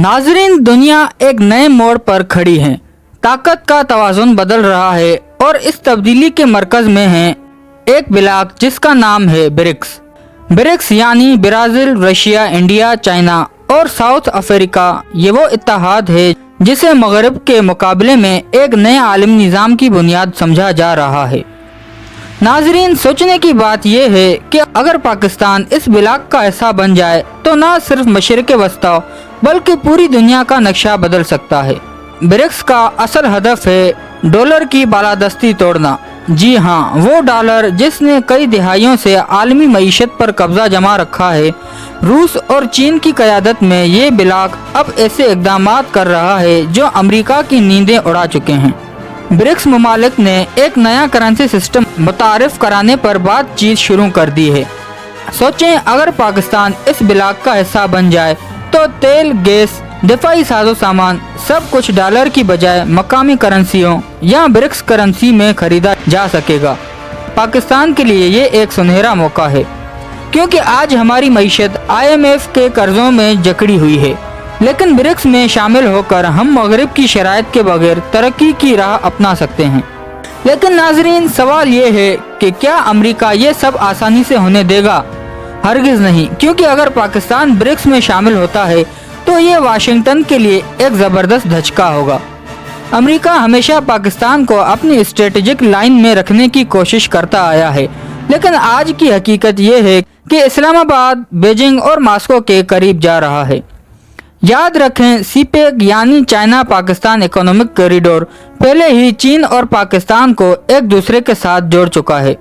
नाजरीन, दुनिया एक नए मोड़ पर खड़ी है। ताकत का तवाज़ुन बदल रहा है और इस तब्दीली के मरकज में है एक ब्लॉक जिसका नाम है ब्रिक्स। ब्रिक्स यानी ब्राज़ील, रशिया, इंडिया, चाइना और साउथ अफ्रीका। ये वो इत्तेहाद है जिसे मगरब के मुकाबले में एक नए आलमी निज़ाम की बुनियाद समझा जा रहा है। नाजरीन, सोचने की बात यह है कि अगर पाकिस्तान इस ब्लॉक का हिस्सा बन जाए तो न सिर्फ मशरिक़ वस्ता बल्कि पूरी दुनिया का नक्शा बदल सकता है। ब्रिक्स का असल हदफ है डॉलर की बालादस्ती तोड़ना। जी हाँ, वो डॉलर जिसने कई दिहाइयों से आलमी मईशत पर कब्जा जमा रखा है। रूस और चीन की क़यादत में ये ब्लॉक अब ऐसे इक़दामात कर रहा है जो अमेरिका की नींदें उड़ा चुके हैं। ब्रिक्स ममालिक ने एक नया करेंसी सिस्टम मुतारिफ कराने पर बातचीत शुरू कर दी है। सोचें, अगर पाकिस्तान इस ब्लॉक का हिस्सा बन जाए तो तेल, गैस, दिफाई साजो सामान सब कुछ डॉलर की बजाय मकामी करेंसियों या ब्रिक्स करेंसी में खरीदा जा सकेगा। पाकिस्तान के लिए ये एक सुनहरा मौका है क्योंकि आज हमारी मईशत IMF के कर्जों में जकड़ी हुई है, लेकिन ब्रिक्स में शामिल होकर हम मगरिब की शराइत के बगैर तरक्की की राह अपना सकते हैं। लेकिन नाजरीन, सवाल ये है कि क्या अमेरिका ये सब आसानी से होने देगा? हरगिज़ नहीं, क्योंकि अगर पाकिस्तान ब्रिक्स में शामिल होता है तो ये वाशिंगटन के लिए एक ज़बरदस्त धचका होगा। अमेरिका हमेशा पाकिस्तान को अपनी स्ट्रेटेजिक लाइन में रखने की कोशिश करता आया है, लेकिन आज की हकीकत ये है कि इस्लामाबाद बीजिंग और मॉस्को के करीब जा रहा है। याद रखें, CPEC यानी चाइना पाकिस्तान इकोनॉमिक कॉरिडोर पहले ही चीन और पाकिस्तान को एक दूसरे के साथ जोड़ चुका है।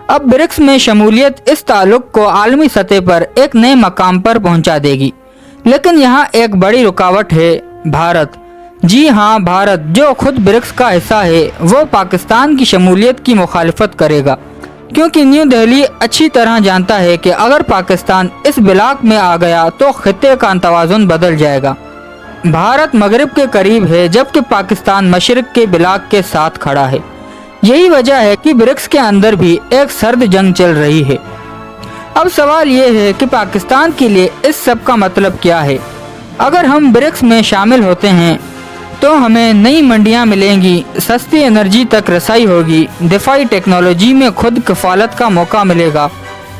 अब ब्रिक्स में शमूलियत इस ताल्लुक को आलमी सतह पर एक नए मकाम पर पहुंचा देगी। लेकिन यहाँ एक बड़ी रुकावट है, भारत। जी हाँ, भारत जो खुद ब्रिक्स का हिस्सा है वो पाकिस्तान की शमूलियत की मुखालिफत करेगा, क्योंकि न्यू दिल्ली अच्छी तरह जानता है कि अगर पाकिस्तान इस ब्लॉक में आ गया तो खित्ते का तवाज़ुन बदल जाएगा। भारत मगरिब के करीब है जबकि पाकिस्तान मशरिक़ के ब्लॉक के साथ खड़ा है। यही वजह है कि ब्रिक्स के अंदर भी एक सर्द जंग चल रही है। अब सवाल ये है कि पाकिस्तान के लिए इस सब का मतलब क्या है? अगर हम ब्रिक्स में शामिल होते हैं तो हमें नई मंडियां मिलेंगी, सस्ती एनर्जी तक रसाई होगी, दिफाई टेक्नोलॉजी में खुद कफालत का मौका मिलेगा,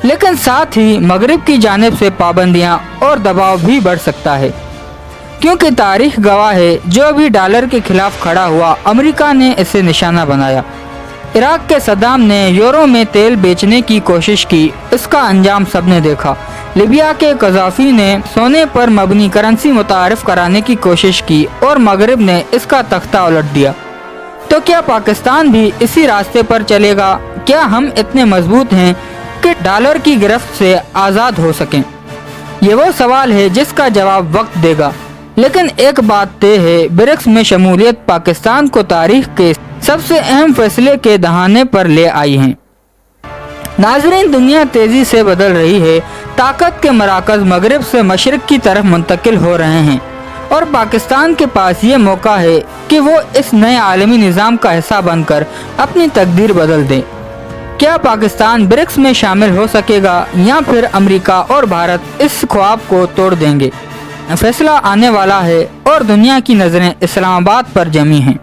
लेकिन साथ ही मगरिब की जानिब से पाबंदियां और दबाव भी बढ़ सकता है। क्योंकि तारीख गवाह है, जो भी डॉलर के खिलाफ खड़ा हुआ अमेरिका ने इसे निशाना बनाया। इराक के सद्दाम ने यूरो में तेल बेचने की कोशिश की, इसका अंजाम सबने देखा। लिबिया के कज़ाफ़ी ने सोने पर मबनी करेंसी मुतारिफ कराने की कोशिश की और मगरिब ने इसका तख्ता उलट दिया। तो क्या पाकिस्तान भी इसी रास्ते पर चलेगा? क्या हम इतने मजबूत हैं कि डॉलर की गिरफ्त से आज़ाद हो सकें? ये वो सवाल है जिसका जवाब वक्त देगा। लेकिन एक बात तय है, ब्रिक्स में शमूलियत पाकिस्तान को तारीख के सबसे अहम फैसले के दहाने पर ले आई है। नाजरीन, दुनिया तेजी से बदल रही है। ताकत के मराकज मगरिब से मशरिक की तरफ मुंतकिल हो रहे हैं और पाकिस्तान के पास ये मौका है कि वो इस नए आलमी निज़ाम का हिस्सा बनकर अपनी तकदीर बदल दे। क्या पाकिस्तान ब्रिक्स में शामिल हो सकेगा या फिर अमेरिका और भारत इस ख्वाब को तोड़ देंगे? फैसला आने वाला है और दुनिया की नज़रें इस्लामाबाद पर जमी हैं।